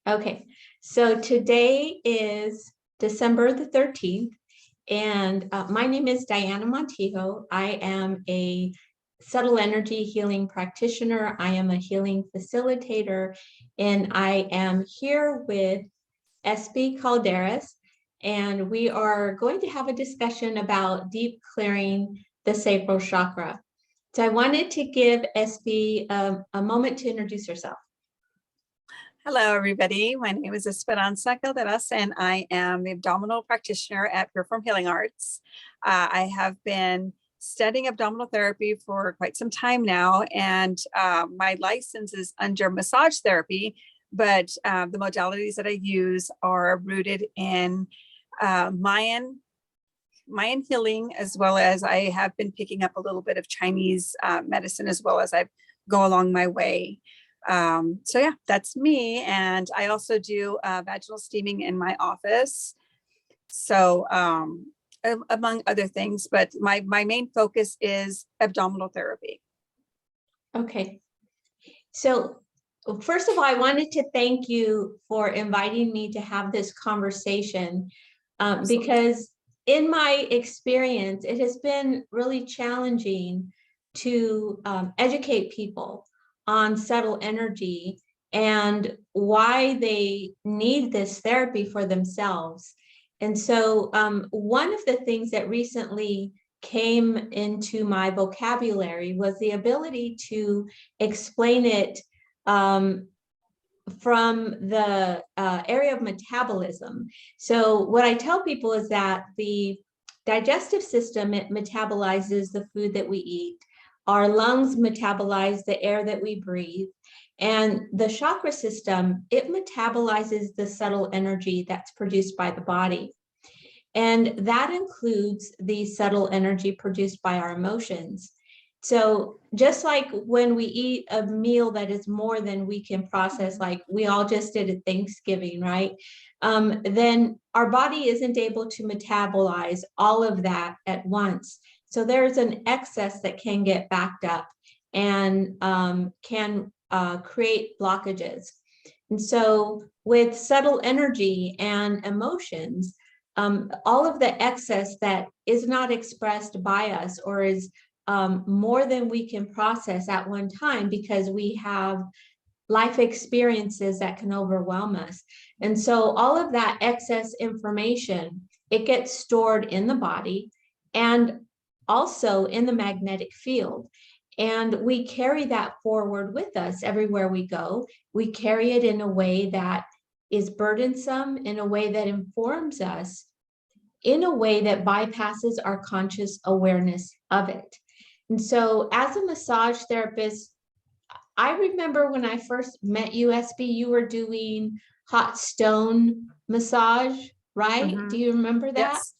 Okay, so today is December the 13th, and my name is Diana Montijo. I am a subtle energy healing practitioner. I am a healing facilitator, and I am here with SB Calderas, and we are going to have a discussion about deep clearing the sacral chakra. So I wanted to give SB a moment to introduce herself. Hello, everybody. My name is Esperanza Calderas, and I am the abdominal practitioner at Puriform Healing Arts. I have been studying abdominal therapy for quite some time now, and my license is under massage therapy, but the modalities that I use are rooted in Mayan healing, as well as I have been picking up a little bit of Chinese medicine as well as I go along my way. So yeah, that's me. And I also do vaginal steaming in my office. So among other things, but my main focus is abdominal therapy. Okay. So first of all, I wanted to thank you for inviting me to have this conversation because in my experience, it has been really challenging to educate people on subtle energy and why they need this therapy for themselves. And so one of the things that recently came into my vocabulary was the ability to explain it from the area of metabolism. So what I tell people is that the digestive system, it metabolizes the food that we eat. Our lungs metabolize the air that we breathe. And the chakra system, it metabolizes the subtle energy that's produced by the body. And that includes the subtle energy produced by our emotions. So just like when we eat a meal that is more than we can process, like we all just did at Thanksgiving, right? Then our body isn't able to metabolize all of that at once. So there's an excess that can get backed up and can create blockages. And so with subtle energy and emotions, all of the excess that is not expressed by us or is more than we can process at one time because we have life experiences that can overwhelm us. And so all of that excess information, it gets stored in the body and also in the magnetic field. And we carry that forward with us everywhere we go. We carry it in a way that is burdensome, in a way that informs us, in a way that bypasses our conscious awareness of it. And so as a massage therapist, I remember when I first met you, SB, you were doing hot stone massage, right? Mm-hmm. Do you remember that? Yes.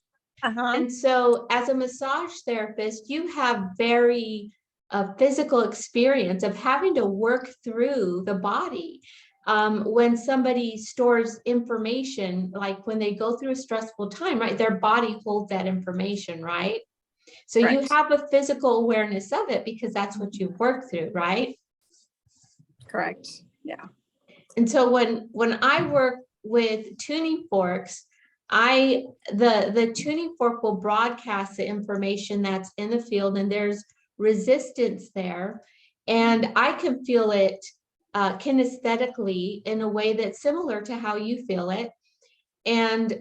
Uh-huh. And so as a massage therapist, you have very physical experience of having to work through the body. When somebody stores information, like when they go through a stressful time, right, their body holds that information, right? So Correct. you have a physical awareness of it because that's what you've worked through, right? Correct. Yeah. And so when I work with tuning forks, the tuning fork will broadcast the information that's in the field, and there's resistance there, and I can feel it kinesthetically in a way that's similar to how you feel it. And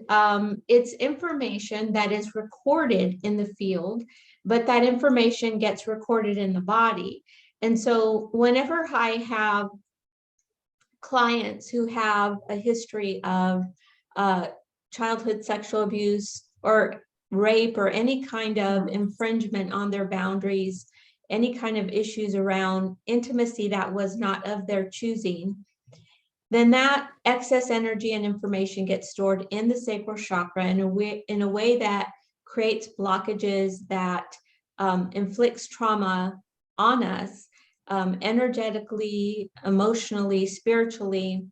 it's information that is recorded in the field, but that information gets recorded in the body. And so whenever I have clients who have a history of childhood sexual abuse or rape or any kind of infringement on their boundaries, any kind of issues around intimacy that was not of their choosing, then that excess energy and information gets stored in the sacral chakra in a way that creates blockages, that inflicts trauma on us, energetically, emotionally, spiritually.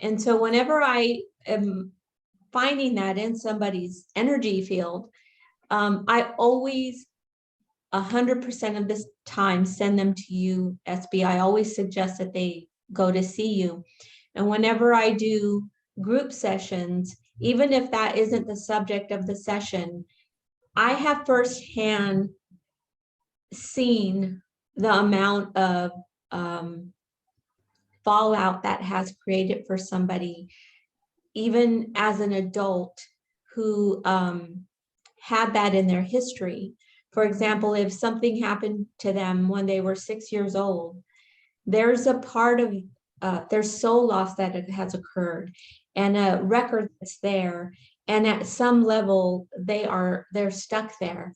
And so whenever I am finding that in somebody's energy field, I always 100% of this time send them to you, SB. I always suggest that they go to see you And whenever I do group sessions, even if that isn't the subject of the session, I have firsthand seen the amount of fallout that has created for somebody, even as an adult who had that in their history. For example, if something happened to them when they were 6 years old, there's a part of their soul loss that has occurred, and a record that's there. And at some level, they're stuck there.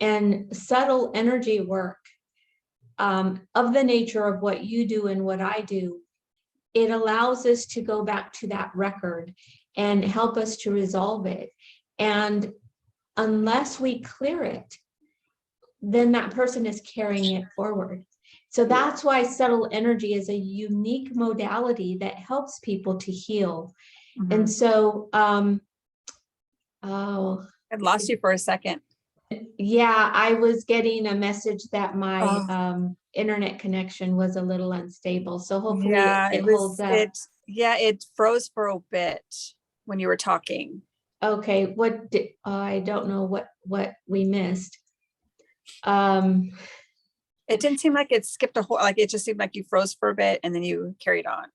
And subtle energy work of the nature of what you do and what I do, it allows us to go back to that record and help us to resolve it. And unless we clear it, then that person is carrying it forward. So that's why subtle energy is a unique modality that helps people to heal. Mm-hmm. And so, I lost you for a second. Yeah, I was getting a message that my internet connection was a little unstable. So hopefully it holds up. It froze for a bit when you were talking. Okay, I don't know what we missed. It didn't seem like it skipped it just seemed like you froze for a bit and then you carried on.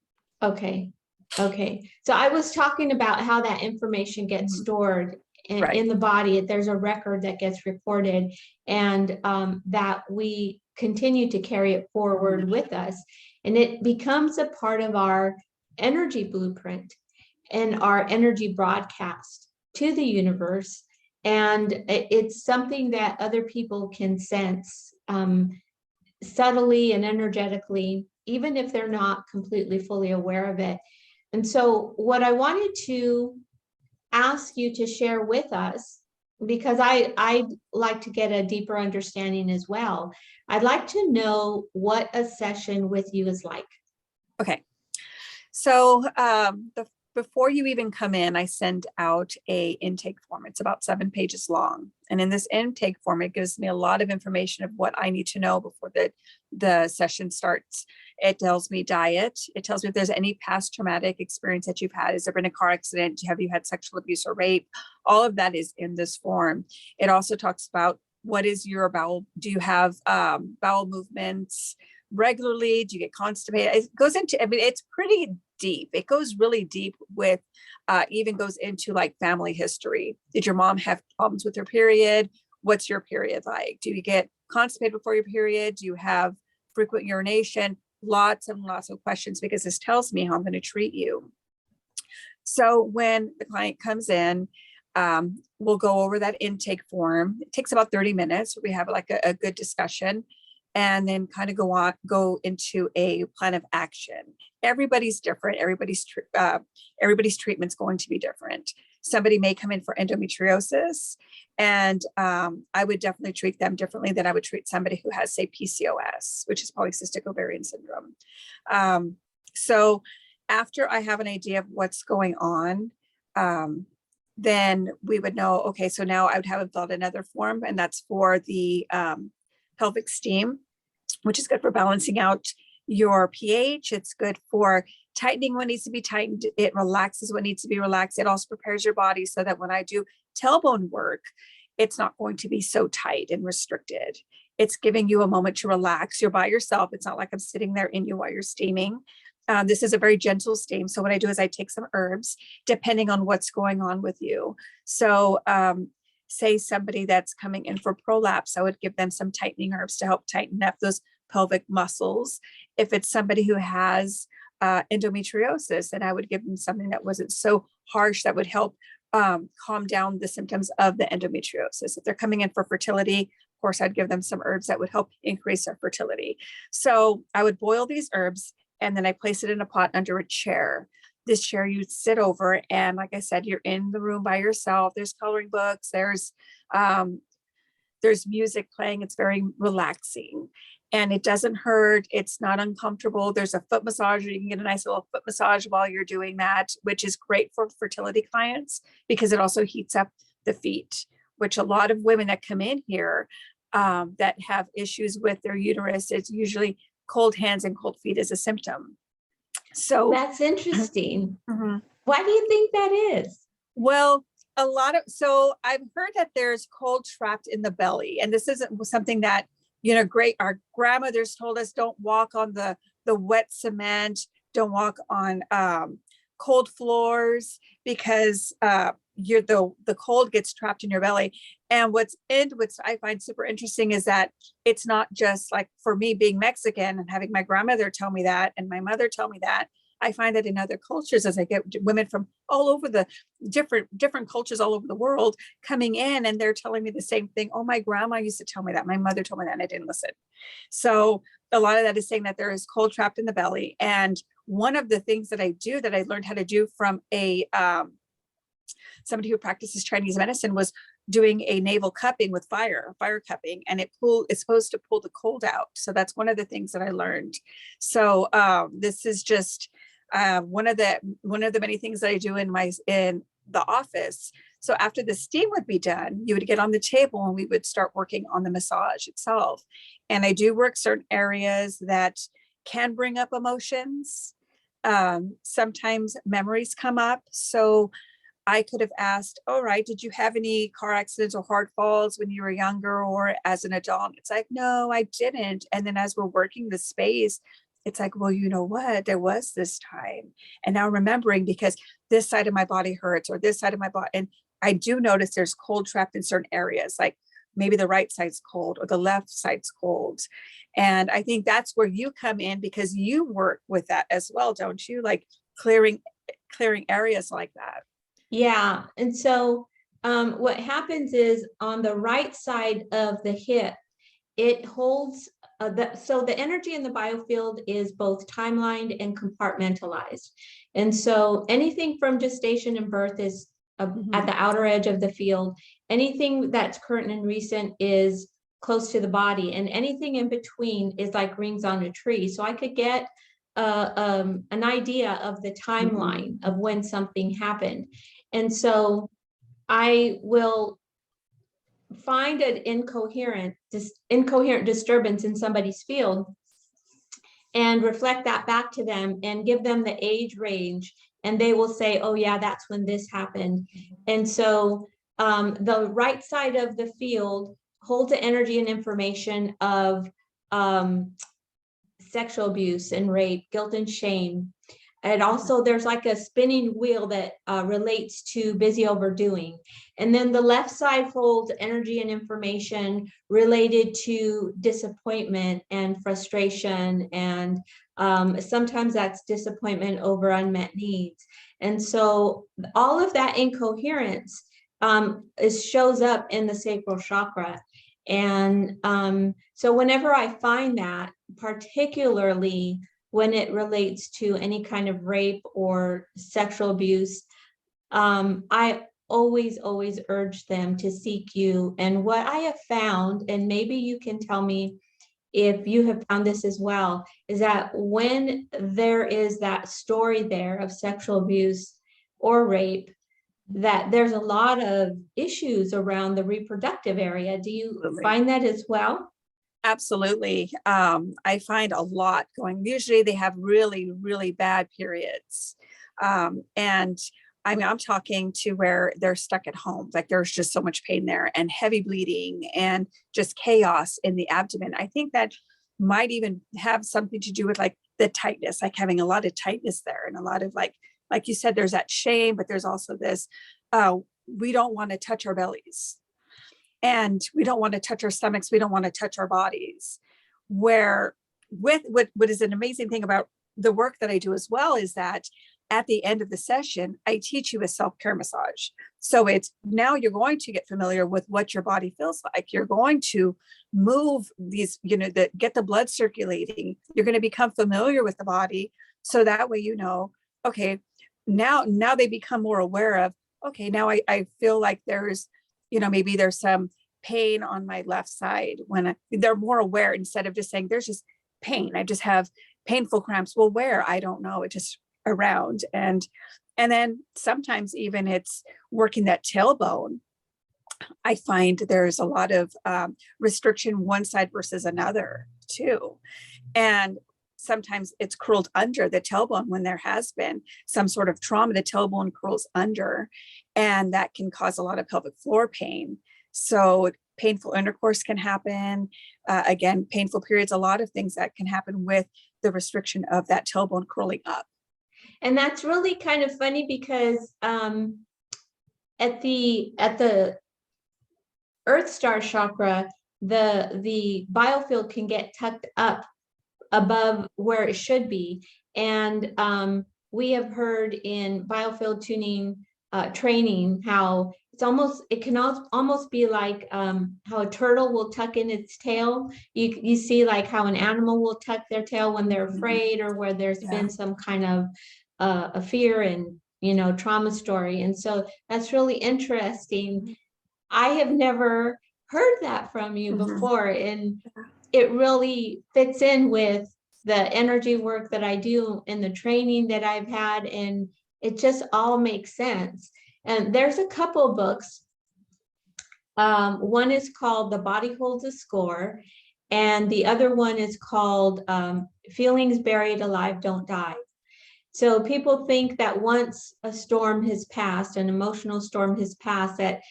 Okay. So I was talking about how that information gets stored in the body. There's a record that gets recorded, and that we continue to carry it forward with us. And it becomes a part of our energy blueprint and our energy broadcast to the universe. And it's something that other people can sense subtly and energetically, even if they're not completely fully aware of it. And so what I wanted to ask you to share with us, because I'd like to get a deeper understanding as well, I'd like to know what a session with you is like. Okay. So before you even come in, I send out a intake form. It's about 7 pages long. And in this intake form, it gives me a lot of information of what I need to know before the session starts. It tells me diet. It tells me if there's any past traumatic experience that you've had. Has there been a car accident? Have you had sexual abuse or rape? All of that is in this form. It also talks about what is your bowel. Do you have bowel movements regularly? Do you get constipated? It goes into, it's pretty deep. It goes really deep with, even goes into like family history. Did your mom have problems with her period? What's your period like? Do you get constipated before your period? Do you have frequent urination? Lots and lots of questions, because this tells me how I'm going to treat you. So when the client comes in, we'll go over that intake form. It takes about 30 minutes. We have like a good discussion, and then kind of go into a plan of action. Everybody's different. Everybody's treatment's going to be different. Somebody may come in for endometriosis, and I would definitely treat them differently than I would treat somebody who has, say, PCOS, which is polycystic ovarian syndrome. So after I have an idea of what's going on, then we would know, okay, so now I would have filled another form, and that's for the pelvic steam, which is good for balancing out your pH. It's good for tightening what needs to be tightened. It relaxes what needs to be relaxed. It also prepares your body so that when I do tailbone work, it's not going to be so tight and restricted. It's giving you a moment to relax. You're by yourself. It's not like I'm sitting there in you while you're steaming. This is a very gentle steam. So what I do is I take some herbs depending on what's going on with you. So say somebody that's coming in for prolapse, I would give them some tightening herbs to help tighten up those pelvic muscles. If it's somebody who has endometriosis, then I would give them something that wasn't so harsh, that would help calm down the symptoms of the endometriosis. If they're coming in for fertility, of course, I'd give them some herbs that would help increase their fertility. So I would boil these herbs, and then I place it in a pot under a chair. This chair you sit over, and like I said, you're in the room by yourself. There's coloring books, there's music playing. It's very relaxing, and it doesn't hurt. It's not uncomfortable. There's a foot massager. You can get a nice little foot massage while you're doing that, which is great for fertility clients because it also heats up the feet, which a lot of women that come in here that have issues with their uterus, it's usually cold hands and cold feet as a symptom. So, That's interesting. Mhm. Why do you think that is? Well, so I've heard that there's cold trapped in the belly, and this isn't something that, our grandmothers told us, don't walk on the wet cement, don't walk on cold floors, because the cold gets trapped in your belly. And what's I find super interesting is that it's not just like, for me being Mexican and having my grandmother tell me that and my mother tell me that. I find that in other cultures, as I get women from all over the different cultures all over the world coming in, and they're telling me the same thing. Oh, my grandma used to tell me that. My mother told me that, and I didn't listen. So a lot of that is saying that there is cold trapped in the belly. And one of the things that I do, that I learned how to do from somebody who practices Chinese medicine, was doing a navel cupping with fire cupping, and it's supposed to pull the cold out. So that's one of the things that I learned. So this is just one of the many things that I do in the office. So after the steam would be done, you would get on the table and we would start working on the massage itself. And I do work certain areas that can bring up emotions. Sometimes memories come up. So I could have asked, all right, did you have any car accidents or hard falls when you were younger or as an adult? It's like, no, I didn't. And then as we're working the space, it's like, well, you know what? There was this time. And now remembering, because this side of my body hurts, or this side of my body. And I do notice there's cold trapped in certain areas, like maybe the right side's cold or the left side's cold. And I think that's where you come in, because you work with that as well, don't you? Like clearing areas like that. Yeah. And so what happens is, on the right side of the hip, it holds so the energy in the biofield is both timelined and compartmentalized. And so anything from gestation and birth is at the outer edge of the field. Anything that's current and recent is close to the body, and anything in between is like rings on a tree. So I could get an idea of the timeline of when something happened. And so I will find an incoherent disturbance in somebody's field and reflect that back to them and give them the age range, and they will say, oh yeah, that's when this happened. And so the right side of the field holds the energy and information of sexual abuse and rape, guilt and shame. And also there's like a spinning wheel that relates to busy overdoing. And then the left side holds energy and information related to disappointment and frustration. And sometimes that's disappointment over unmet needs. And so all of that incoherence shows up in the sacral chakra. And so whenever I find that, particularly when it relates to any kind of rape or sexual abuse, I always urge them to seek you. And what I have found, and maybe you can tell me if you have found this as well, is that when there is that story there of sexual abuse or rape, that there's a lot of issues around the reproductive area. Do you find that as well? Absolutely. I find a lot going. Usually they have really, really bad periods. And I mean, I'm talking to where they're stuck at home. Like there's just so much pain there and heavy bleeding and just chaos in the abdomen. I think that might even have something to do with like the tightness, like having a lot of tightness there, and a lot of like you said, there's that shame, but there's also this, we don't want to touch our bellies. And we don't want to touch our stomachs. We don't want to touch our bodies. Where with what is an amazing thing about the work that I do as well is that at the end of the session, I teach you a self-care massage. So it's now you're going to get familiar with what your body feels like. You're going to move these, get the blood circulating. You're going to become familiar with the body. So that way, okay, now they become more aware of, okay, now I feel like there's, maybe there's some pain on my left side, when they're more aware, instead of just saying there's just pain. I just have painful cramps. Well, where? I don't know. It just around. And then sometimes even it's working that tailbone. I find there's a lot of restriction one side versus another too. And sometimes it's curled under the tailbone when there has been some sort of trauma. The tailbone curls under, and that can cause a lot of pelvic floor pain. So painful intercourse can happen. Again, painful periods, a lot of things that can happen with the restriction of that tailbone curling up. And that's really kind of funny because at the Earth Star chakra, the biofield can get tucked up above where it should be. And we have heard in Biofill Tuning training how it can almost be like how a turtle will tuck in its tail. You see like how an animal will tuck their tail when they're afraid, or where there's been some kind of a fear and trauma story. And so that's really interesting. I have never heard that from you before, and it really fits in with the energy work that I do and the training that I've had, and it just all makes sense. And there's a couple books. One is called The Body Holds a Score, and the other one is called Feelings Buried Alive Don't Die. So people think that once a storm has passed, an emotional storm has passed, that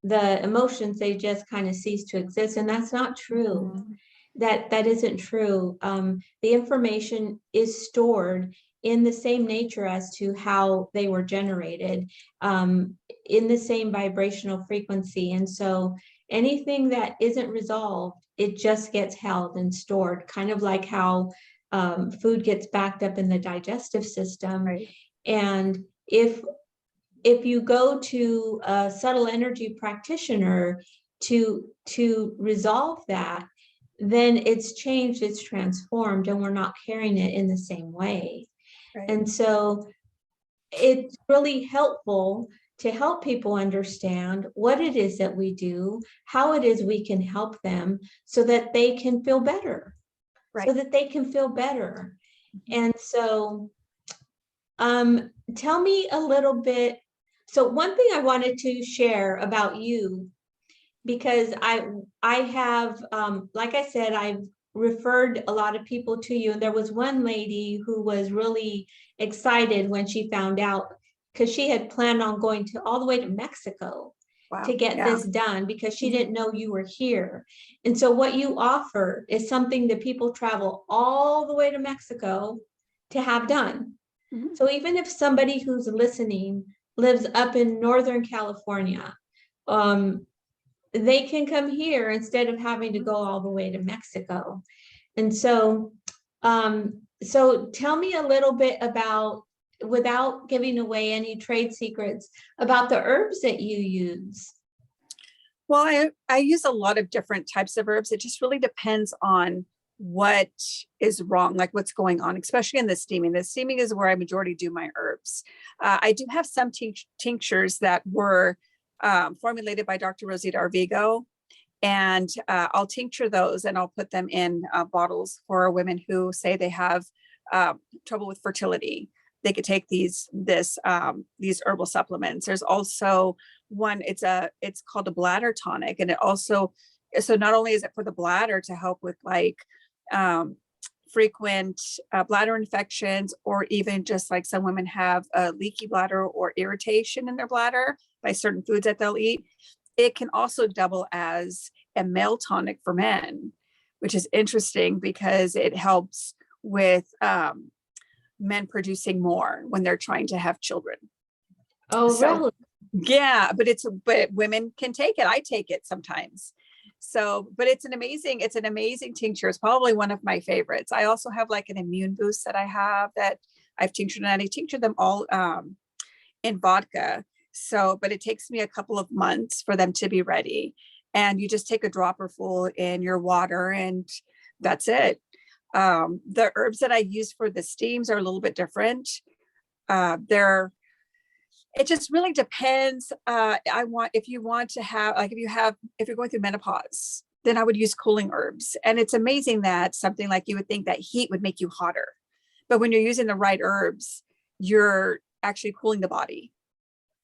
the emotions, they just kind of cease to exist. And that's not true. That isn't true. The information is stored in the same nature as to how they were generated, in the same vibrational frequency. And so anything that isn't resolved, it just gets held and stored, kind of like how food gets backed up in the digestive system. Right. And if you go to a subtle energy practitioner to resolve that, then it's changed, it's transformed, and we're not carrying it in the same way. Right. And so it's really helpful to help people understand what it is that we do, how it is we can help them so that they can feel better. Right. So that they can feel better. And so tell me a little bit. So one thing I wanted to share about you, because I have, like I said, I've referred a lot of people to you. And there was one lady who was really excited when she found out, because she had planned on going all the way to Mexico to get this done, because she didn't know you were here. And so what you offer is something that people travel all the way to Mexico to have done. So even if somebody who's listening lives up in Northern California, they can come here instead of having to go all the way to Mexico. And so, so tell me a little bit about, without giving away any trade secrets, about the herbs that you use. Well, I use a lot of different types of herbs. It just really depends on what is wrong, like what's going on, especially in the steaming. The steaming is where I majority do my herbs. I do have some tinctures that were formulated by Dr. Rosita Arvigo, and I'll tincture those and I'll put them in bottles for women who say they have trouble with fertility. They could take these herbal supplements. There's also one, it's called a bladder tonic. And it also, so not only is it for the bladder to help with like frequent bladder infections, or even just like some women have a leaky bladder or irritation in their bladder by certain foods that they'll eat. It can also double as a male tonic for men, which is interesting because it helps with men producing more when they're trying to have children. Oh, so, really? Yeah, but women can take it. I take it sometimes. So, but it's an amazing tincture. It's probably one of my favorites. I also have like an immune boost that I have that I've tinctured, and I tincture them all in vodka. So, but it takes me a couple of months for them to be ready. And you just take a dropper full in your water and that's it. The herbs that I use for the steams are a little bit different. It just really depends. If you're going through menopause, then I would use cooling herbs. And it's amazing that something like, you would think that heat would make you hotter, but when you're using the right herbs, you're actually cooling the body.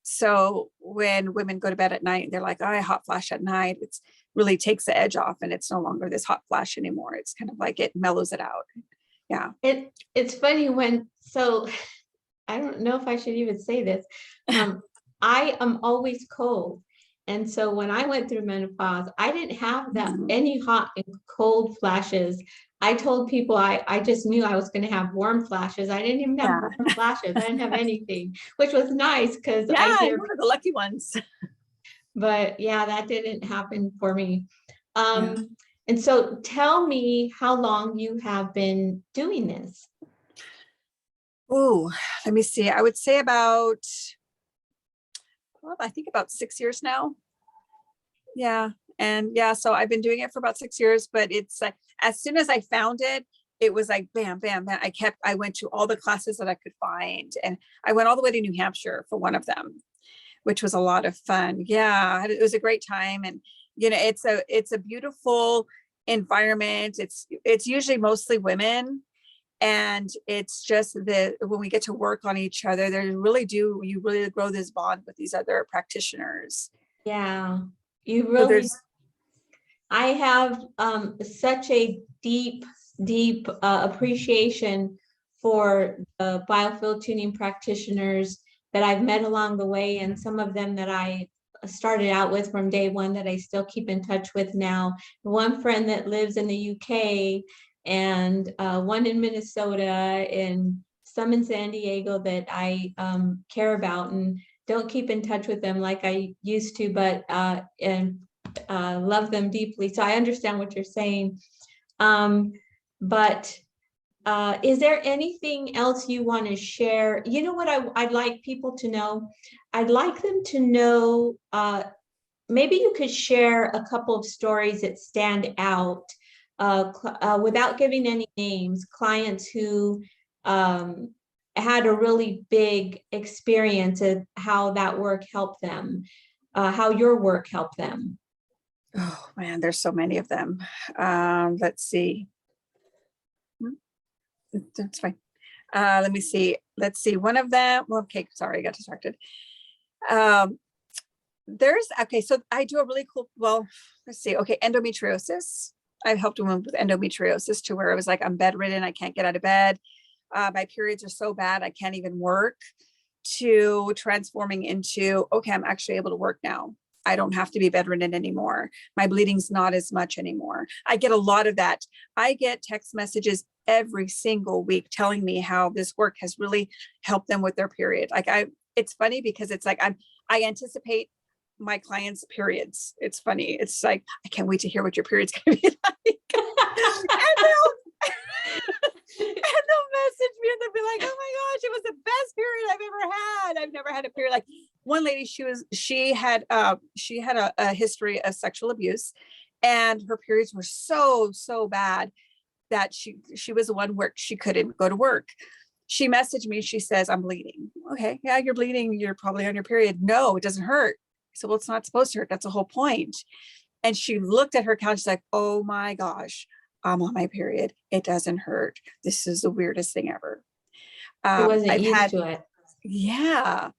So when women go to bed at night, they're like, oh, I hot flash at night. It's really takes the edge off, and it's no longer this hot flash anymore. It's kind of like it mellows it out. Yeah. It's funny so I don't know if I should even say this. I am always cold. And so when I went through menopause, I didn't have any hot and cold flashes. I told people I just knew I was going to have warm flashes. I didn't even have Yeah. warm flashes. I didn't have anything, which was nice because Yeah, I you're hear, one of the lucky ones. but yeah, that didn't happen for me. Yeah. And so tell me how long you have been doing this. Oh, let me see. I would say about, well, I think about 6 years now. Yeah. And yeah, so I've been doing it for about 6 years, but it's like, as soon as I found it, it was like, bam, bam, bam. I went to all the classes that I could find. And I went all the way to New Hampshire for one of them, which was a lot of fun. Yeah. It was a great time. And, it's a beautiful environment. It's usually mostly women. And it's just that when we get to work on each other, you really grow this bond with these other practitioners. Yeah, you So really, there's, I have such a deep appreciation for the biofill tuning practitioners that I've met along the way, and some of them that I started out with from day one that I still keep in touch with now. One friend that lives in the UK, and one in Minnesota, and some in San Diego that I care about and don't keep in touch with them like I used to, but and love them deeply. So I understand what you're saying. But is there anything else you want to share? You know what I'd like people to know? I'd like them to know, maybe you could share a couple of stories that stand out without giving any names, clients who had a really big experience of how that work helped them, how your work helped them. oh man, there's so many of them. Let's see. That's fine. Let me see. Let's see. One of them. Well, okay, sorry, I got distracted. Okay, so I do a really cool, well, let's see. Okay, endometriosis. I've helped women with endometriosis to where it was like, I'm bedridden, I can't get out of bed. My periods are so bad, I can't even work, to transforming into, okay, I'm actually able to work now. I don't have to be bedridden anymore. My bleeding's not as much anymore. I get a lot of that. I get text messages every single week telling me how this work has really helped them with their period. It's funny because it's like I anticipate my clients' periods. It's funny. It's like, I can't wait to hear what your period's going to be like. and they'll message me and they'll be like, oh my gosh, it was the best period I've ever had. I've never had a period. Like one lady, she had a history of sexual abuse, and her periods were so bad that she was the one where she couldn't go to work. She messaged me. She says, I'm bleeding. Okay. Yeah, you're bleeding. You're probably on your period. No, it doesn't hurt. I said, well, it's not supposed to hurt. That's the whole point. And she looked at her couch. She's like, oh my gosh, I'm on my period. It doesn't hurt. This is the weirdest thing ever. She wasn't I've used had, to it. yeah,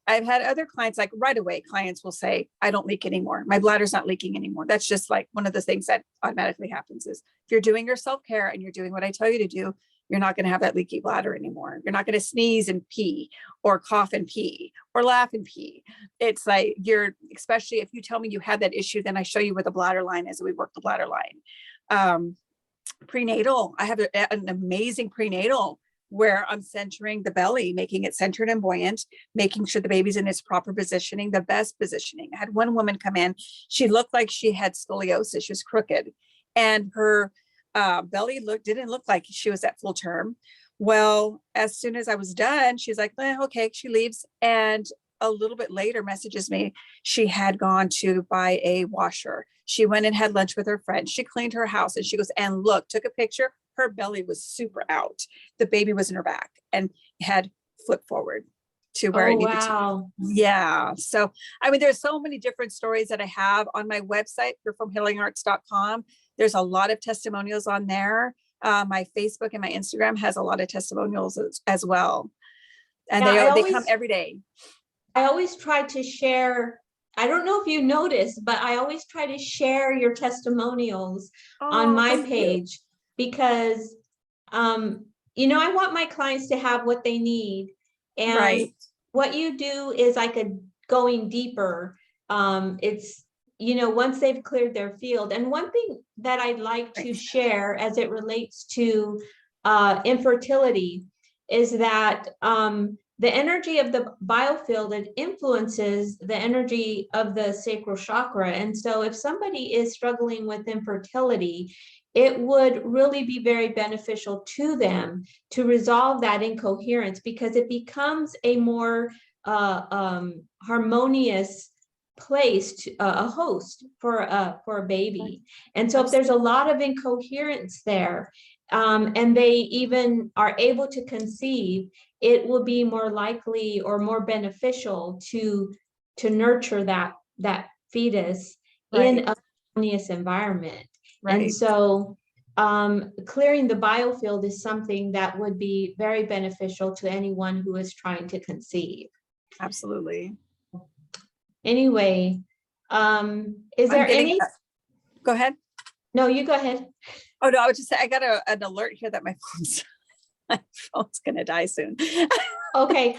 I've had other clients, like right away, clients will say, I don't leak anymore. My bladder's not leaking anymore. That's just like one of the things that automatically happens is if you're doing your self-care and you're doing what I tell you to do, you're not going to have that leaky bladder anymore. You're not going to sneeze and pee or cough and pee or laugh and pee. It's like especially if you tell me you had that issue, then I show you with a Bladderline as we work the Bladderline. Prenatal, I have an amazing prenatal where I'm centering the belly, making it centered and buoyant, making sure the baby's in its proper positioning, the best positioning. I had one woman come in, she looked like she had scoliosis, she was crooked, and her belly didn't look like she was at full term. Well, as soon as I was done, she's like, okay, she leaves. And a little bit later messages me, she had gone to buy a washer. She went and had lunch with her friend. She cleaned her house and she goes, and look, took a picture. Her belly was super out. The baby was in her back and had flipped forward to where Oh, it needed to. wow. Yeah. So, I mean, there's so many different stories that I have on my website, purefromhealingarts.com. There's a lot of testimonials on there. My Facebook and my Instagram has a lot of testimonials as well. And Yeah, they come every day. I always try to share. I don't know if you noticed, but I always try to share your testimonials on Oh, my thank you. page because I want my clients to have what they need. And Right. what you do is like a going deeper. It's, once they've cleared their field. And one thing that I'd like to share as it relates to infertility is that the energy of the biofield, it influences the energy of the sacral chakra. And so if somebody is struggling with infertility, it would really be very beneficial to them to resolve that incoherence, because it becomes a more harmonious place, to a host for a baby. And so if there's a lot of incoherence there, and they even are able to conceive, it will be more likely or more beneficial to nurture that fetus in a harmonious environment. And so clearing the biofield is something that would be very beneficial to anyone who is trying to conceive. Absolutely. Anyway, is there any? Go ahead. No, you go ahead. Oh, no, I was just saying, I got an alert here that my phone's going to die soon. Okay.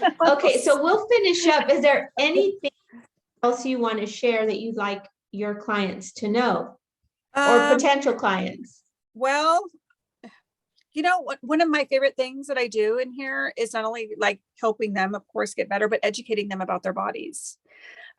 So we'll finish up. Is there anything else you want to share that you'd like your clients to know, or potential clients? Well, one of my favorite things that I do in here is not only like helping them, of course, get better, but educating them about their bodies.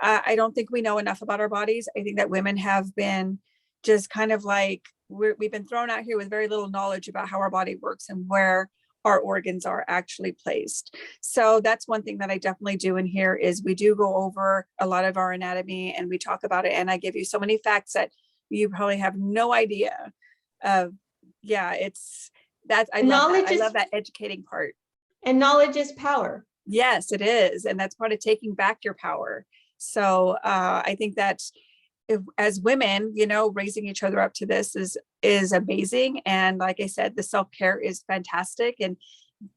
I don't think we know enough about our bodies. I think that women have been just kind of like, we've been thrown out here with very little knowledge about how our body works and where our organs are actually placed. So that's one thing that I definitely do in here is we do go over a lot of our anatomy and we talk about it. And I give you so many facts that you probably have no idea of. Yeah, I love that educating part. And knowledge is power. Yes, it is. And that's part of taking back your power. So I think that as women, raising each other up to this is amazing. And like I said, the self-care is fantastic, and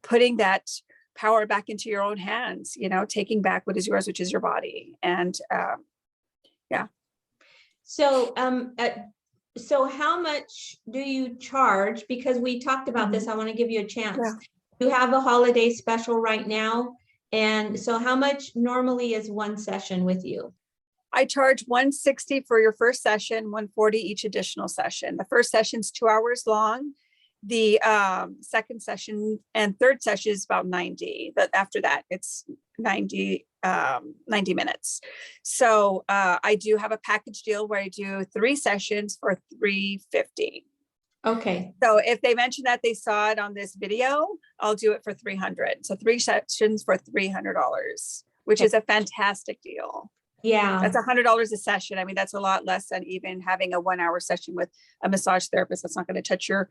putting that power back into your own hands, taking back what is yours, which is your body. And yeah. So so how much do you charge? Because we talked about this, I want to give you a chance. Yeah. You have a holiday special right now. And so how much normally is one session with you? I charge $160 for your first session, $140 each additional session. The first session's 2 hours long. The second session and third session is about 90. But after that, it's 90 minutes. So I do have a package deal where I do 3 sessions for $350. Okay. So if they mention that they saw it on this video, I'll do it for $300. So 3 sessions for $300, which is a fantastic deal. Yeah. That's $100 a session. I mean, that's a lot less than even having a 1 hour session with a massage therapist. That's not going to touch your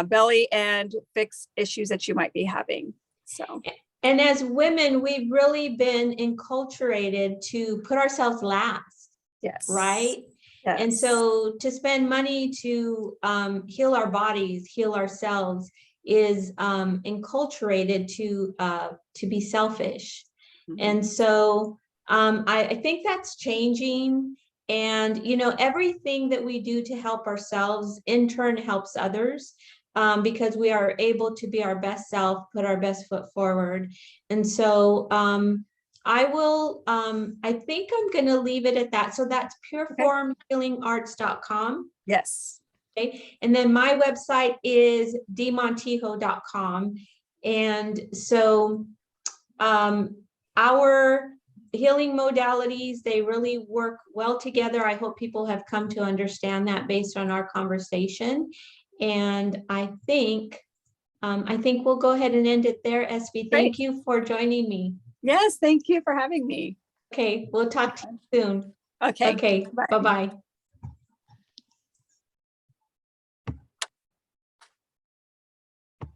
belly and fix issues that you might be having. So. And as women, we've really been enculturated to put ourselves last. Yes. Right. Yes. And so to spend money to heal our bodies, heal ourselves is enculturated to be selfish. Mm-hmm. And so I think that's changing. And, everything that we do to help ourselves in turn helps others, because we are able to be our best self, put our best foot forward. And so I will, I think I'm going to leave it at that. So that's pureformhealingarts.com. Yes. Okay. And then my website is dmontijo.com. And so our healing modalities, they really work well together. I hope people have come to understand that based on our conversation. And I think we'll go ahead and end it there. SB, thank you for joining me. Yes, thank you for having me. Okay, we'll talk to you soon. Okay. Okay, bye-bye.